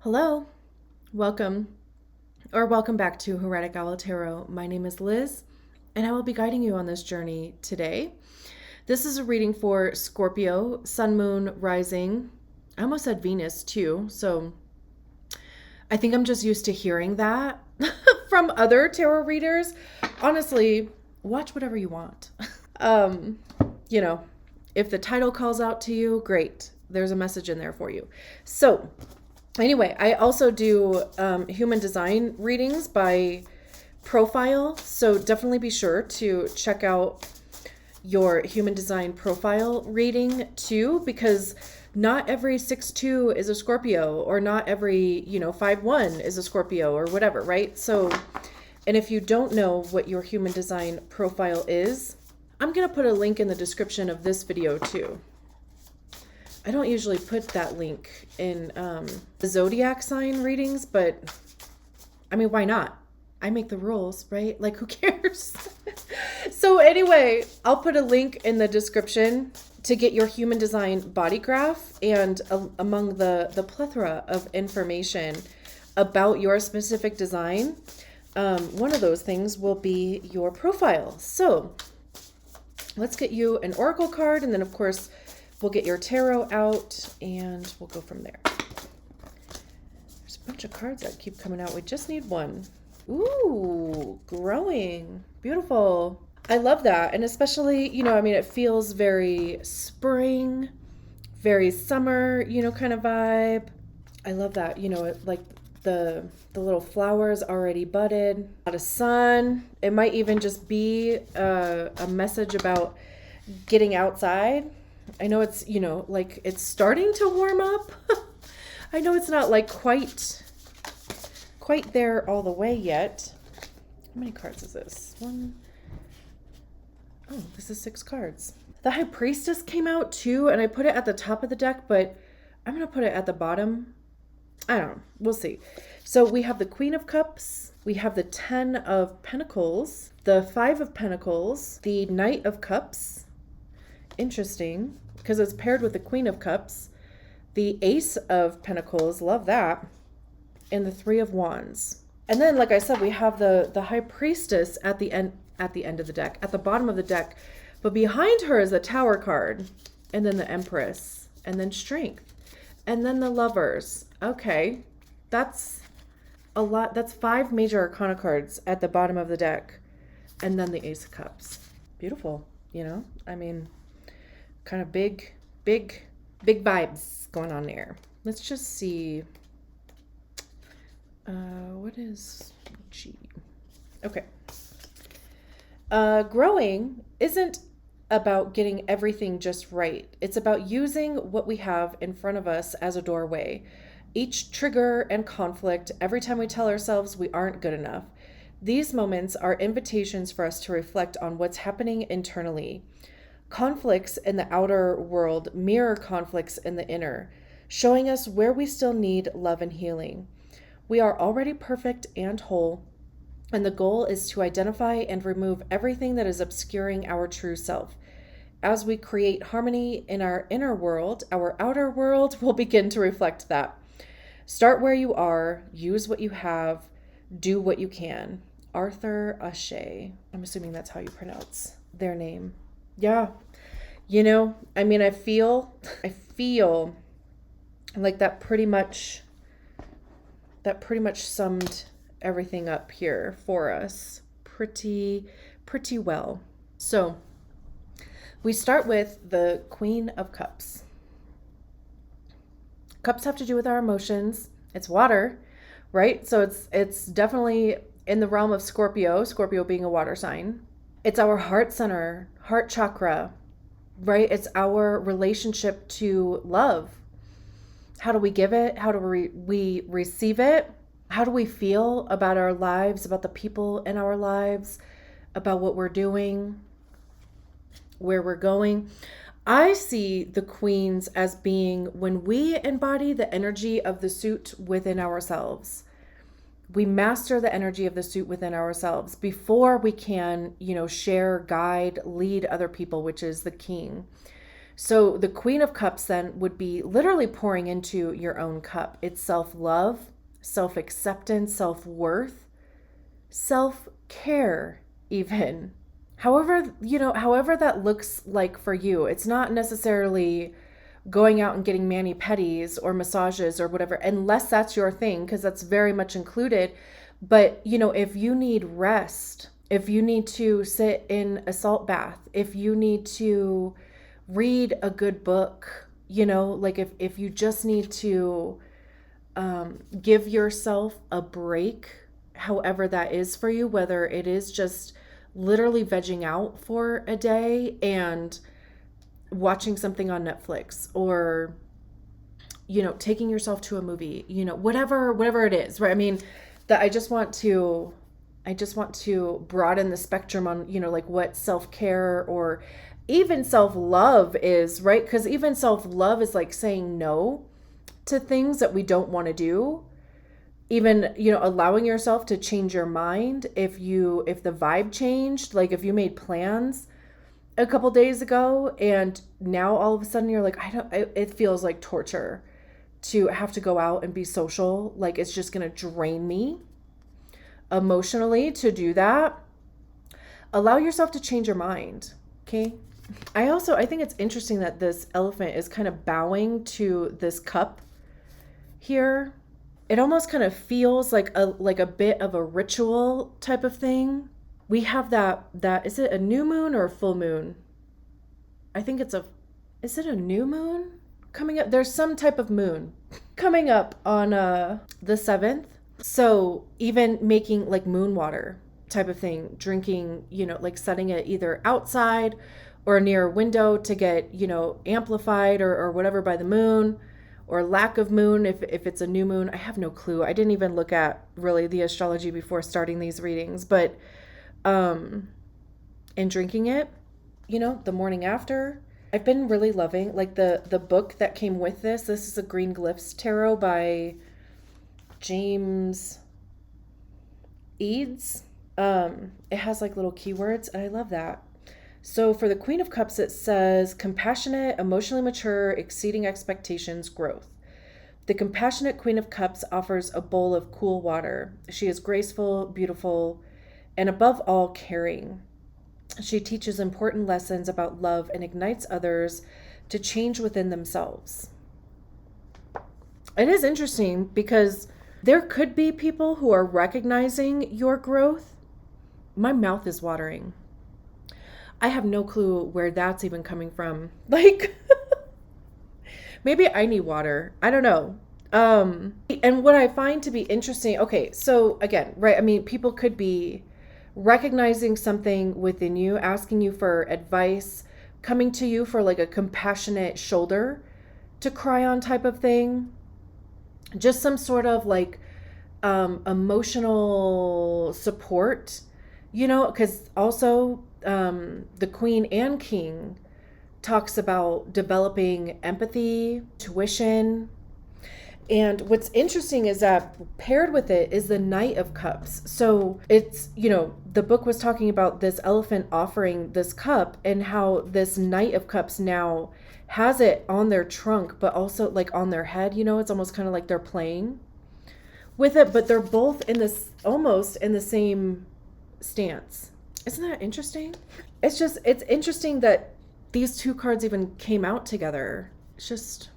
Hello, welcome welcome back to Heretic Owl Tarot. My name is Liz, and I will be guiding you on this journey today. This is a reading for Scorpio, Sun, Moon, Rising. I almost said Venus too, so I think I'm just used to hearing that from other tarot readers. Honestly, watch whatever you want. um, you know, if the title calls out to you, great. There's a message in there for you. So, anyway, I also do human design readings by profile. So definitely be sure to check out your human design profile reading too, because not every 6'2" is a Scorpio, or not every, 5'1" is a Scorpio, or whatever, right? So, and if you don't know what your human design profile is, I'm going to put a link in the description of this video too. I don't usually put that link in the zodiac sign readings, but I mean, why not? I make the rules, right? Like, who cares? So anyway, I'll put a link in the description to get your human design body graph, and among the plethora of information about your specific design, one of those things will be your profile. So let's get you an oracle card, and then of course we'll get your tarot out and we'll go from there. There's a bunch of cards that keep coming out. We just need one. Ooh, growing. Beautiful. I love that. And especially, it feels very spring, very summer, kind of vibe. I love that. Like the little flowers already budded, a lot of sun. It might even just be a message about getting outside. I know it's, like it's starting to warm up. I know it's not like quite there all the way yet. How many cards is this? This is 6 cards. The High Priestess came out too, and I put it at the top of the deck, but I'm going to put it at the bottom. I don't know. We'll see. So we have the Queen of Cups. We have the 10 of Pentacles, the 5 of Pentacles, the Knight of Cups. Interesting, because it's paired with the Queen of Cups, the Ace of Pentacles, love that, and the 3 of Wands. And then, like I said, we have the High Priestess at the end of the deck, at the bottom of the deck, but behind her is the Tower card, and then the Empress, and then Strength, and then the Lovers. Okay, that's a lot. That's 5 major arcana cards at the bottom of the deck, and then the Ace of Cups. Beautiful, kind of big vibes going on there. Let's just see. What is G? Okay. Growing isn't about getting everything just right. It's about using what we have in front of us as a doorway. Each trigger and conflict, every time we tell ourselves we aren't good enough. These moments are invitations for us to reflect on what's happening internally. Conflicts in the outer world mirror conflicts in the inner, showing us where we still need love and healing. We are already perfect and whole, and the goal is to identify and remove everything that is obscuring our true self. As we create harmony in our inner world, our outer world will begin to reflect that. Start where you are, use what you have, do what you can. Arthur Ashe. I'm assuming that's how you pronounce their name. Yeah. I feel like that pretty much summed everything up here for us pretty well. So we start with the Queen of Cups. Cups have to do with our emotions. It's water, right? So it's definitely in the realm of Scorpio being a water sign. It's our heart center, heart chakra, right? It's our relationship to love. How do we give it? How do we receive it? How do we feel about our lives, about the people in our lives, about what we're doing, where we're going? I see the queens as being when we embody the energy of the suit within ourselves. We master the energy of the suit within ourselves before we can, share, guide, lead other people, which is the king. So the Queen of Cups then would be literally pouring into your own cup. It's self-love, self-acceptance, self-worth, self-care even. However that looks like for you. It's not necessarily going out and getting mani-pedis or massages or whatever, unless that's your thing, because that's very much included. But, if you need rest, if you need to sit in a salt bath, if you need to read a good book, like if you just need to give yourself a break, however that is for you, whether it is just literally vegging out for a day and watching something on Netflix, or taking yourself to a movie, whatever it is, right? I mean, that I just want to broaden the spectrum on, like what self-care or even self-love is, right? Because even self-love is like saying no to things that we don't want to do. Even, allowing yourself to change your mind if the vibe changed, like if you made plans a couple days ago and now all of a sudden you're like, it feels like torture to have to go out and be social. Like it's just going to drain me emotionally to do that. Allow yourself to change your mind. Okay. I think it's interesting that this elephant is kind of bowing to this cup here. It almost kind of feels like a bit of a ritual type of thing. We have that is it a new moon or a full moon? I think is it a new moon coming up? There's some type of moon coming up on the 7th. So even making like moon water type of thing, drinking, like setting it either outside or near a window to get, amplified or whatever by the moon, or lack of moon if it's a new moon. I have no clue. I didn't even look at really the astrology before starting these readings, but and drinking it, the morning after. I've been really loving like the book that came with this. This is a Green Glyphs tarot by James Eads. It has like little keywords and I love that. So for the Queen of Cups, it says compassionate, emotionally mature, exceeding expectations, growth. The compassionate Queen of Cups offers a bowl of cool water. She is graceful, beautiful, and above all, caring. She teaches important lessons about love and ignites others to change within themselves. It is interesting because there could be people who are recognizing your growth. My mouth is watering. I have no clue where that's even coming from. Like, maybe I need water. I don't know. And what I find to be interesting, okay, so again, right, I mean, people could be recognizing something within you, asking you for advice, coming to you for like a compassionate shoulder to cry on type of thing. Just some sort of like emotional support, because also the Queen and King talks about developing empathy, intuition. And what's interesting is that paired with it is the Knight of Cups. So it's, the book was talking about this elephant offering this cup and how this Knight of Cups now has it on their trunk, but also like on their head, it's almost kind of like they're playing with it, but they're both almost in the same stance. Isn't that interesting? It's interesting that these two cards even came out together. It's just,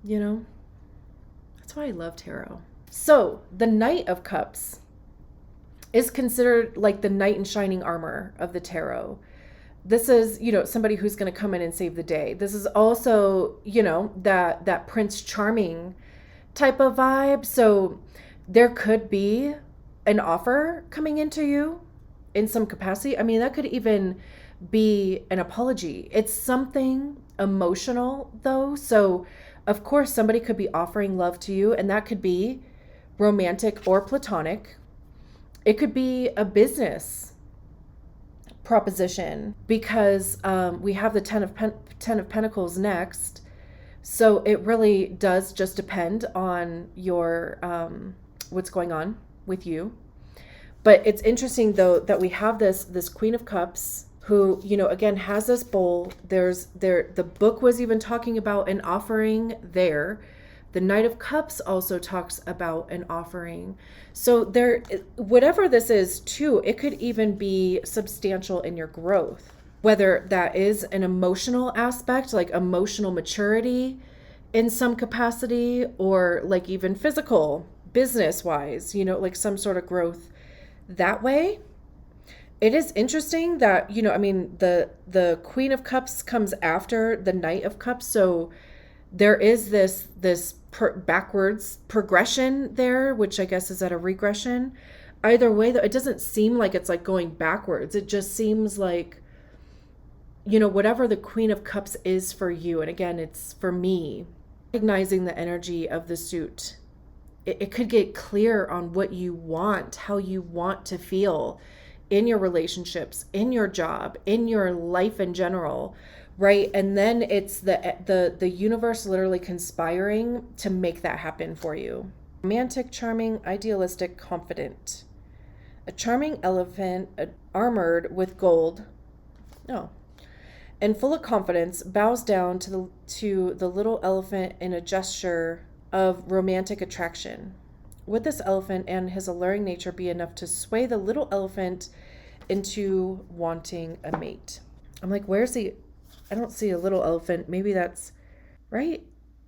that's why I love tarot. So the Knight of Cups is considered like the knight in shining armor of the tarot. This is, somebody who's going to come in and save the day. This is also, that Prince Charming type of vibe. So there could be an offer coming into you in some capacity. I mean, that could even be an apology. It's something emotional though. So of course somebody could be offering love to you, and that could be romantic or platonic. It could be a business proposition because we have the Ten of Pentacles next. So it really does just depend on your what's going on with you. But it's interesting though that we have this Queen of Cups who, again, has this bowl. The book was even talking about an offering there. The Knight of Cups also talks about an offering. So whatever this is too, it could even be substantial in your growth, whether that is an emotional aspect, like emotional maturity in some capacity, or like even physical, business wise, like some sort of growth that way. It is interesting that, the Queen of Cups comes after the Knight of Cups. So there is this backwards progression there, which I guess is at a regression. Either way, though, it doesn't seem like it's like going backwards. It just seems like, whatever the Queen of Cups is for you. And again, it's for me, recognizing the energy of the suit. It could get clear on what you want, how you want to feel in your relationships, in your job, in your life in general, right? And then it's the universe literally conspiring to make that happen for you. Romantic, charming, idealistic, confident. A charming elephant, armored with gold, and full of confidence, bows down to the little elephant in a gesture of romantic attraction. Would this elephant and his alluring nature be enough to sway the little elephant into wanting a mate? I'm like, I don't see a little elephant. Maybe that's right.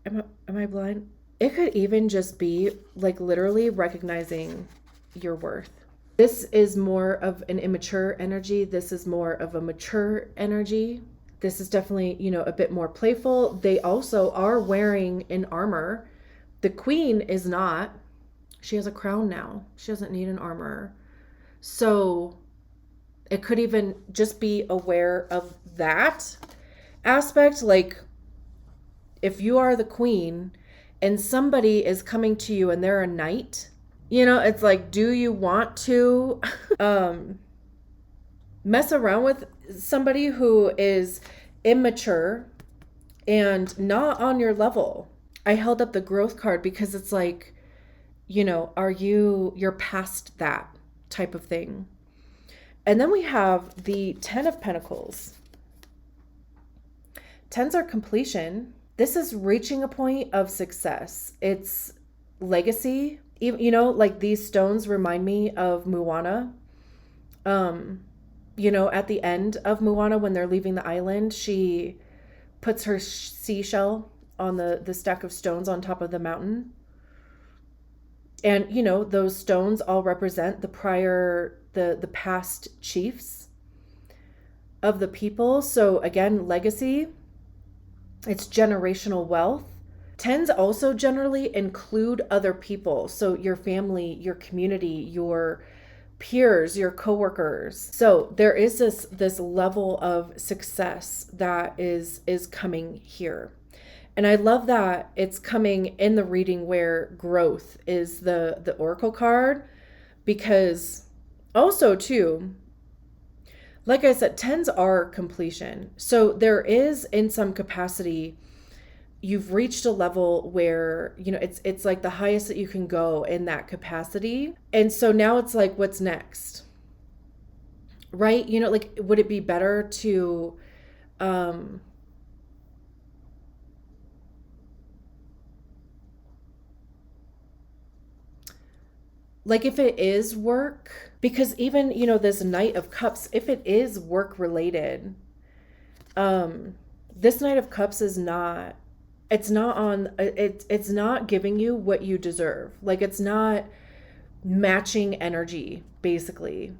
Am I blind? It could even just be like literally recognizing your worth. This is more of an immature energy. This is more of a mature energy. This is definitely, a bit more playful. They also are wearing an armor. The queen is not. She has a crown now. She doesn't need an armor. So it could even just be aware of that aspect. Like if you are the queen and somebody is coming to you and they're a knight, it's like, do you want to mess around with somebody who is immature and not on your level? I held up the growth card because it's like, you're past that type of thing. And then we have the 10 of Pentacles. Tens are completion. This is reaching a point of success. It's legacy. Like these stones remind me of Moana. At the end of Moana, when they're leaving the island, she puts her seashell on the stack of stones on top of the mountain. And, those stones all represent the past chiefs of the people. So again, legacy, it's generational wealth. Tens also generally include other people. So your family, your community, your peers, your coworkers. So there is this level of success that is coming here. And I love that it's coming in the reading where growth is the oracle card, because also too, like I said, tens are completion. So there is, in some capacity, you've reached a level where, it's like the highest that you can go in that capacity. And so now it's like, what's next? Right? Like, would it be better to, like if it is work, because even, this Knight of Cups, if it is work related, this Knight of Cups is not, it's not giving you what you deserve. Like it's not matching energy, basically.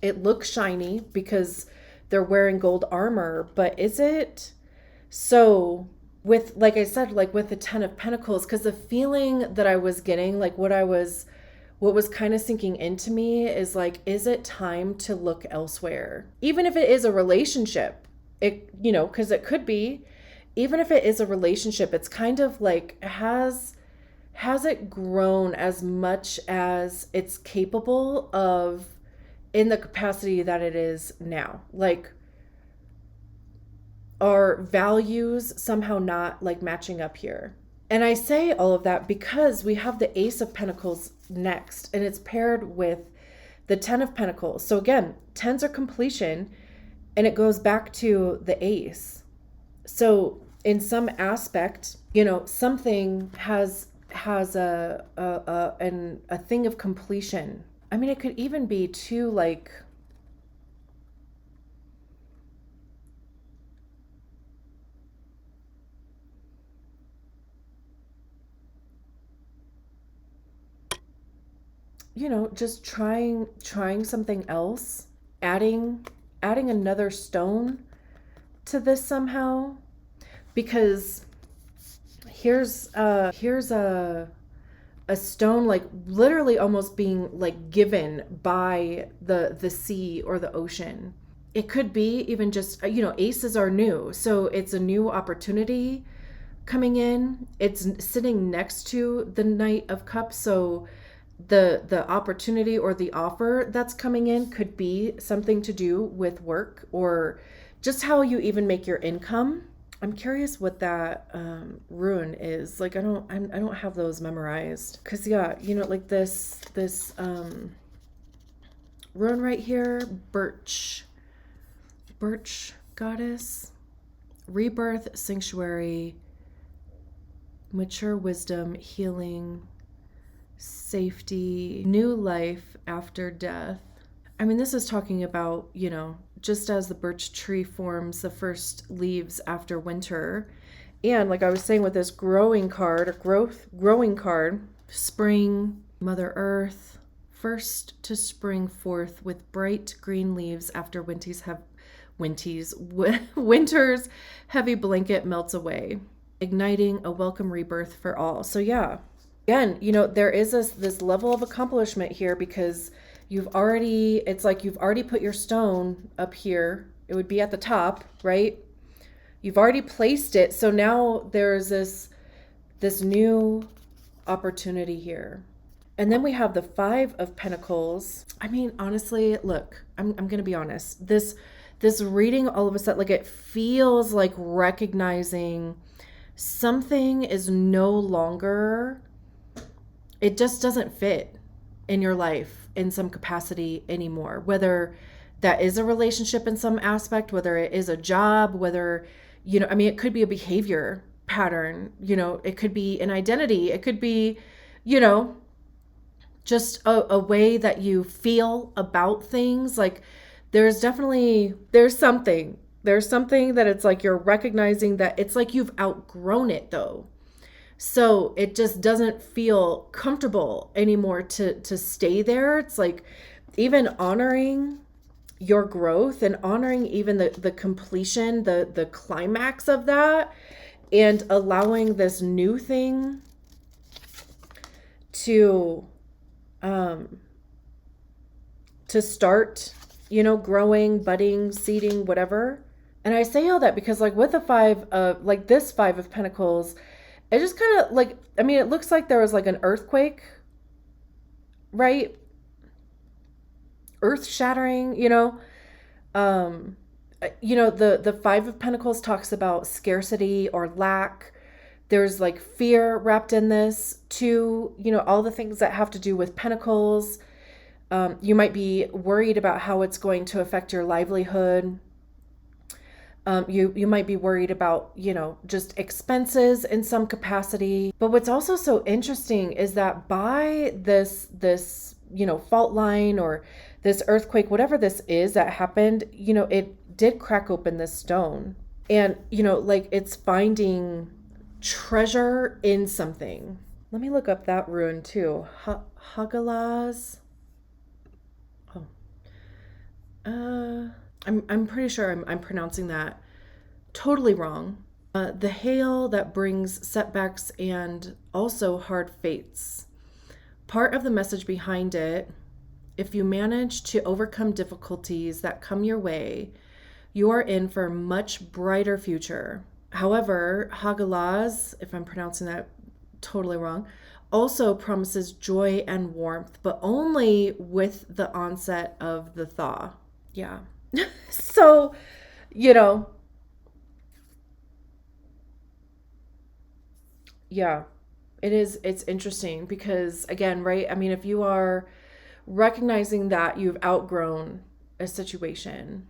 It looks shiny because they're wearing gold armor, but is it? So with, like I said, like with the 10 of Pentacles, because the feeling that I was getting, like what was kind of sinking into me is like, is it time to look elsewhere? Even if it is a relationship, because it could be, even if it is a relationship, it's kind of like, has it grown as much as it's capable of in the capacity that it is now? Like, are values somehow not like matching up here? And I say all of that because we have the Ace of Pentacles next, and it's paired with the 10 of Pentacles. So again, 10s are completion, and it goes back to the ace. So in some aspect, something has a thing of completion. I mean, it could even be too, like, just trying something else, adding another stone to this somehow, because here's a stone, like literally almost being like given by the sea or the ocean. It could be even just, aces are new, so it's a new opportunity coming in. It's sitting next to the Knight of Cups, so the opportunity or the offer that's coming in could be something to do with work or just how you even make your income. I'm curious what that rune is. Like, I don't have those memorized, because like this rune right here, birch goddess, rebirth, sanctuary, mature wisdom, healing, safety, new life after death. I mean, this is talking about, just as the birch tree forms the first leaves after winter. And like I was saying with this growing card, or growing card, spring, Mother Earth, first to spring forth with bright green leaves after winter's heavy blanket melts away, igniting a welcome rebirth for all. So yeah, again, there is this level of accomplishment here, because it's like you've already put your stone up here. It would be at the top, right? You've already placed it. So now there's this new opportunity here. And then we have the 5 of Pentacles. I mean, honestly, look, I'm going to be honest. This reading, all of a sudden, like, it feels like recognizing something is no longer, it just doesn't fit in your life in some capacity anymore. Whether that is a relationship in some aspect, whether it is a job, whether, it could be a behavior pattern, it could be an identity, it could be, just a way that you feel about things. Like, there's something that it's like you're recognizing that it's like you've outgrown it, though. So it just doesn't feel comfortable anymore to stay there. It's like even honoring your growth and honoring even the completion, the climax of that, and allowing this new thing to start, growing, budding, seeding, whatever. And I say all that because, like, with the 5 of, like, this 5 of Pentacles, it just kind of, like, I mean, it looks like there was like an earthquake, right? Earth shattering, the 5 of Pentacles talks about scarcity or lack. There's like fear wrapped in this too, all the things that have to do with Pentacles. You might be worried about how it's going to affect your livelihood. You might be worried about, just expenses in some capacity. But what's also so interesting is that by this fault line or this earthquake, whatever this is that happened, it did crack open this stone. And, like, it's finding treasure in something. Let me look up that rune too. Hagalaz. I'm pretty sure I'm pronouncing that totally wrong. The hail that brings setbacks and also hard fates. Part of the message behind it: if you manage to overcome difficulties that come your way, you are in for a much brighter future. However, Hagalaz, if I'm pronouncing that totally wrong, also promises joy and warmth, but only with the onset of the thaw. Yeah. So, yeah, it's interesting because, again, right? I mean, if you are recognizing that you've outgrown a situation,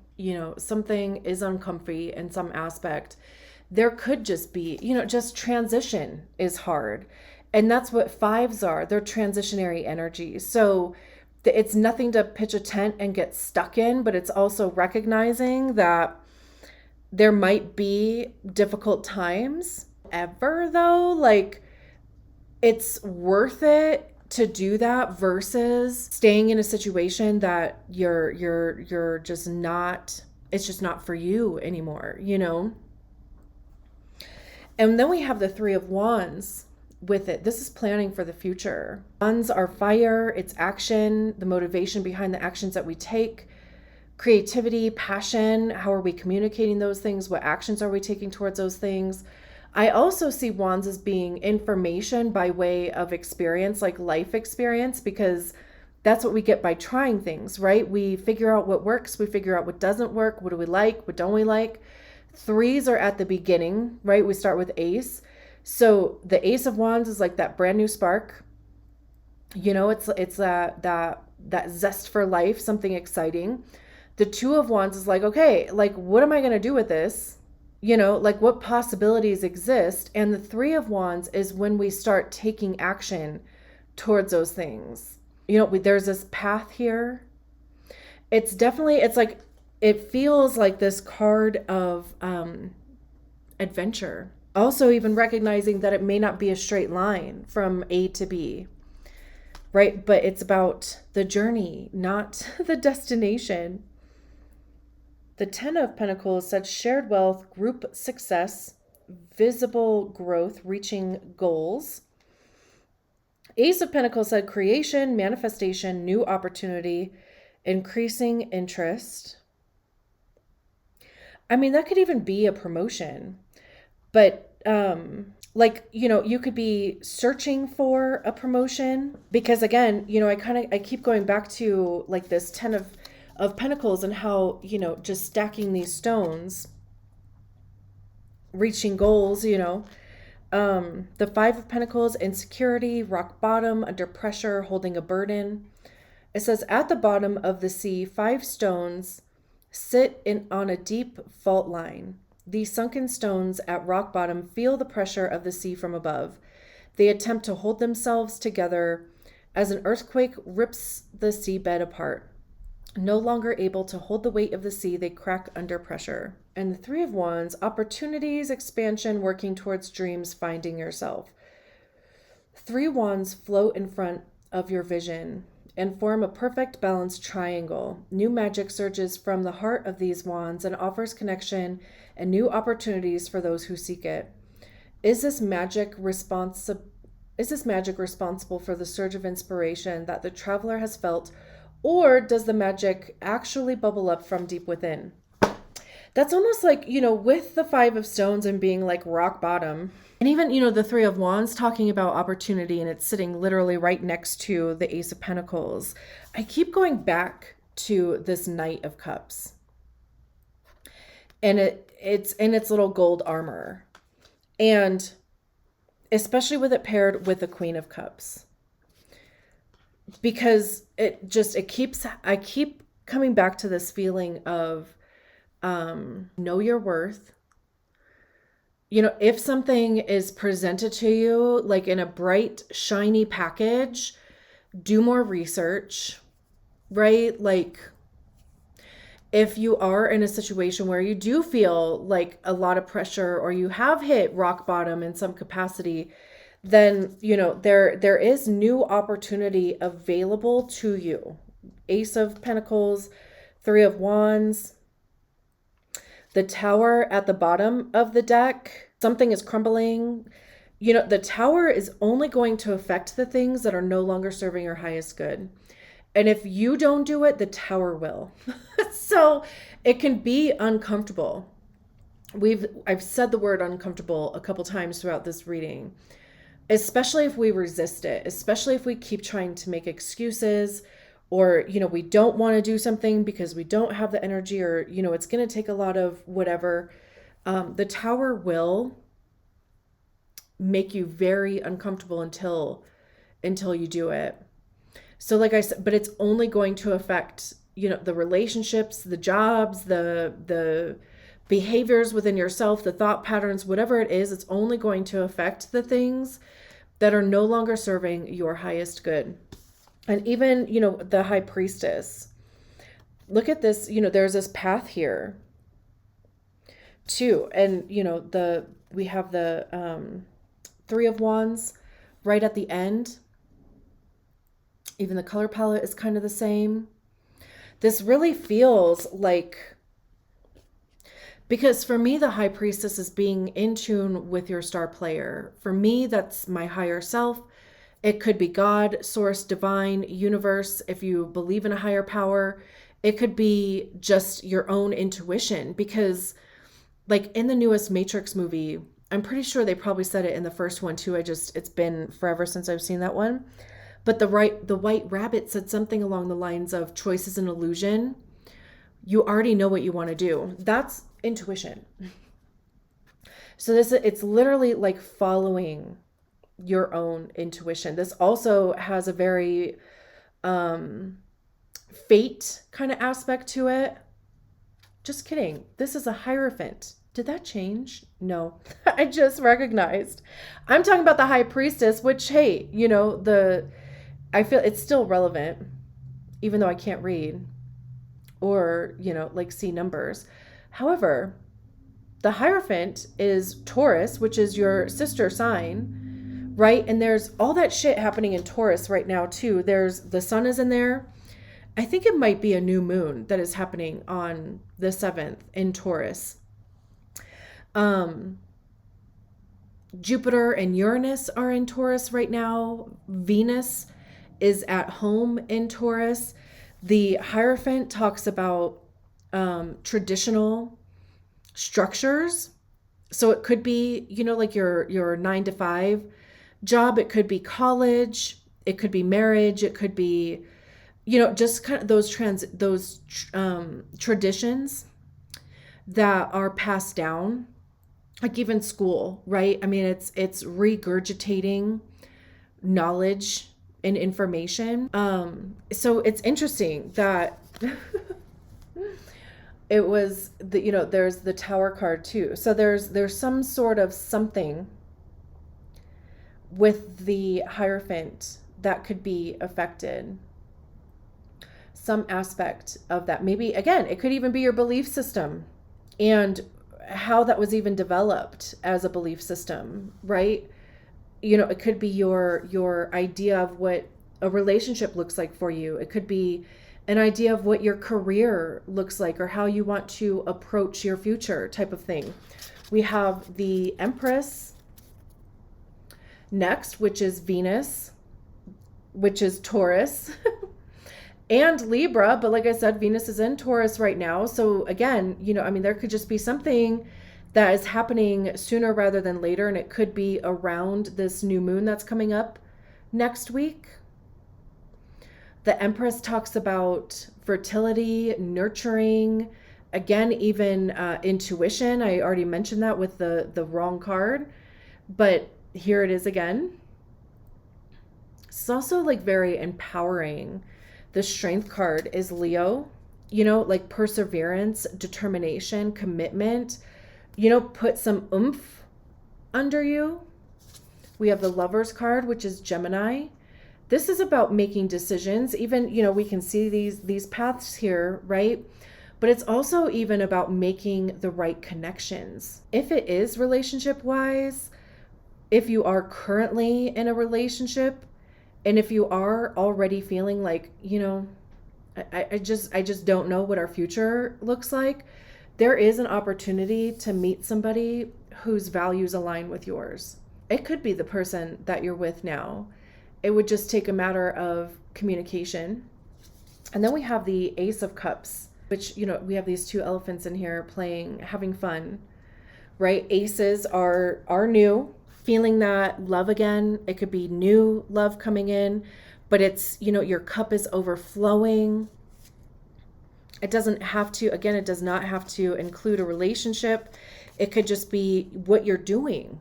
something is uncomfy in some aspect. There could just be, just transition is hard. And that's what fives are. They're transitionary energies. So it's nothing to pitch a tent and get stuck in, but it's also recognizing that there might be difficult times ever though. Like, it's worth it to do that versus staying in a situation that you're just not, it's just not for you anymore, And then we have the Three of Wands with it. This is planning for the future. Wands are fire, it's action, the motivation behind the actions that we take, creativity, passion, how are we communicating those things, what actions are we taking towards those things. I also see wands as being information by way of experience, like life experience, because that's what we get by trying things, right? We figure out what works, we figure out what doesn't work, what do we like, what don't we like. Threes are at the beginning, right? We start with ace. So the Ace of Wands is like that brand new spark. It's that zest for life, something exciting. The Two of Wands is like, okay, like what am I going to do with this? Like what possibilities exist? And the Three of Wands is when we start taking action towards those things. There's this path here. It's like, it feels like this card of adventure. Also, even recognizing that it may not be a straight line from A to B, right? But it's about the journey, not the destination. The Ten of Pentacles said shared wealth, group success, visible growth, reaching goals. Ace of Pentacles said creation, manifestation, new opportunity, increasing interest. I mean, that could even be a promotion, but you could be searching for a promotion because again, I keep going back to like this Ten of Pentacles and how, just stacking these stones, reaching goals, the Five of Pentacles, insecurity, rock bottom, under pressure, holding a burden. It says at the bottom of the sea, 5 stones sit on a deep fault line. These sunken stones at rock bottom feel the pressure of the sea from above. They attempt to hold themselves together as an earthquake rips the seabed apart. No longer able to hold the weight of the sea, they crack under pressure. And the Three of Wands, opportunities, expansion, working towards dreams, finding yourself. 3 wands float in front of your vision and form a perfect balanced triangle. New magic surges from the heart of these wands and offers connection and new opportunities for those who seek it. Is this magic responsible for the surge of inspiration that the traveler has felt, or does the magic actually bubble up from deep within? That's almost like, with the Five of Stones and being like rock bottom. And even, the Three of Wands talking about opportunity, and it's sitting literally right next to the Ace of Pentacles. I keep going back to this Knight of Cups. And it's in its little gold armor. And especially with it paired with the Queen of Cups. Because I keep coming back to this feeling of know your worth. If something is presented to you like in a bright, shiny package, do more research, right? Like if you are in a situation where you do feel like a lot of pressure or you have hit rock bottom in some capacity, then, there is new opportunity available to you. Ace of Pentacles, Three of Wands, the Tower at the bottom of the deck, something is crumbling. The Tower is only going to affect the things that are no longer serving your highest good. And if you don't do it, the Tower will. So it can be uncomfortable. I've said the word uncomfortable a couple times throughout this reading, especially if we resist it, especially if we keep trying to make excuses, or, we don't want to do something because we don't have the energy, or, it's going to take a lot of whatever. The Tower will make you very uncomfortable until you do it. So like I said, but it's only going to affect, the relationships, the jobs, the behaviors within yourself, the thought patterns, whatever it is, it's only going to affect the things that are no longer serving your highest good. And even, the high priestess, look at this, there's this path here too. And, we have the Three of Wands right at the end. Even the color palette is kind of the same. This really feels like, because for me, the high priestess is being in tune with your star player. For me, that's my higher self. It could be God, source, divine, universe, if you believe in a higher power. It could be just your own intuition, because like in the newest Matrix movie, I'm pretty sure they probably said it in the first one too. It's been forever since I've seen that one. But the white rabbit said something along the lines of choice is an illusion. You already know what you want to do. That's intuition. So it's literally like following your own intuition. This also has a very fate kind of aspect to it. Just kidding. This is a Hierophant. Did that change? No, I just recognized. I'm talking about the high priestess, which, hey, I feel it's still relevant, even though I can't read or, like see numbers. However, the Hierophant is Taurus, which is your sister sign, right? And there's all that shit happening in Taurus right now too. There's the sun is in there. I think it might be a new moon that is happening on the 7th in Taurus. Jupiter and Uranus are in Taurus right now. Venus is at home in Taurus. The Hierophant talks about traditional structures. So it could be, like your 9-to-5 job. It could be college. It could be marriage. It could be, just kind of those traditions that are passed down, like even school, right? I mean, it's regurgitating knowledge and information. So it's interesting that it was there's the Tower card too. So there's some sort of something with the Hierophant that could be affected. Some aspect of that. Maybe, again, it could even be your belief system and how that was even developed as a belief system, right? It could be your idea of what a relationship looks like for you. It could be an idea of what your career looks like or how you want to approach your future type of thing. We have the Empress next, which is Venus, which is Taurus. And Libra, but like I said, Venus is in Taurus right now. So again, there could just be something that is happening sooner rather than later, and it could be around this new moon that's coming up next week. The Empress talks about fertility, nurturing, again, even intuition. I already mentioned that with the wrong card, but here it is again. It's also like very empowering. The Strength card is Leo, like perseverance, determination, commitment, put some oomph under you. We have the Lovers card, which is Gemini. This is about making decisions. Even, we can see these paths here, right? But it's also even about making the right connections. If it is relationship wise, if you are currently in a relationship, and if you are already feeling like, I just don't know what our future looks like, there is an opportunity to meet somebody whose values align with yours. It could be the person that you're with now. It would just take a matter of communication. And then we have the Ace of Cups, which, we have these two elephants in here playing, having fun, right? Aces are new. Feeling that love again. It could be new love coming in, but it's, your cup is overflowing. It does not have to include a relationship. It could just be what you're doing.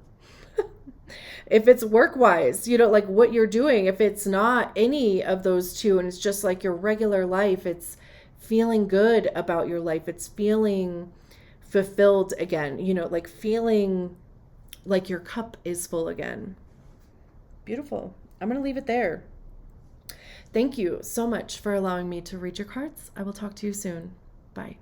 If it's work wise, like what you're doing, if it's not any of those two and it's just like your regular life, it's feeling good about your life. It's feeling fulfilled again, like feeling like your cup is full again. Beautiful. I'm going to leave it there. Thank you so much for allowing me to read your cards. I will talk to you soon. Bye.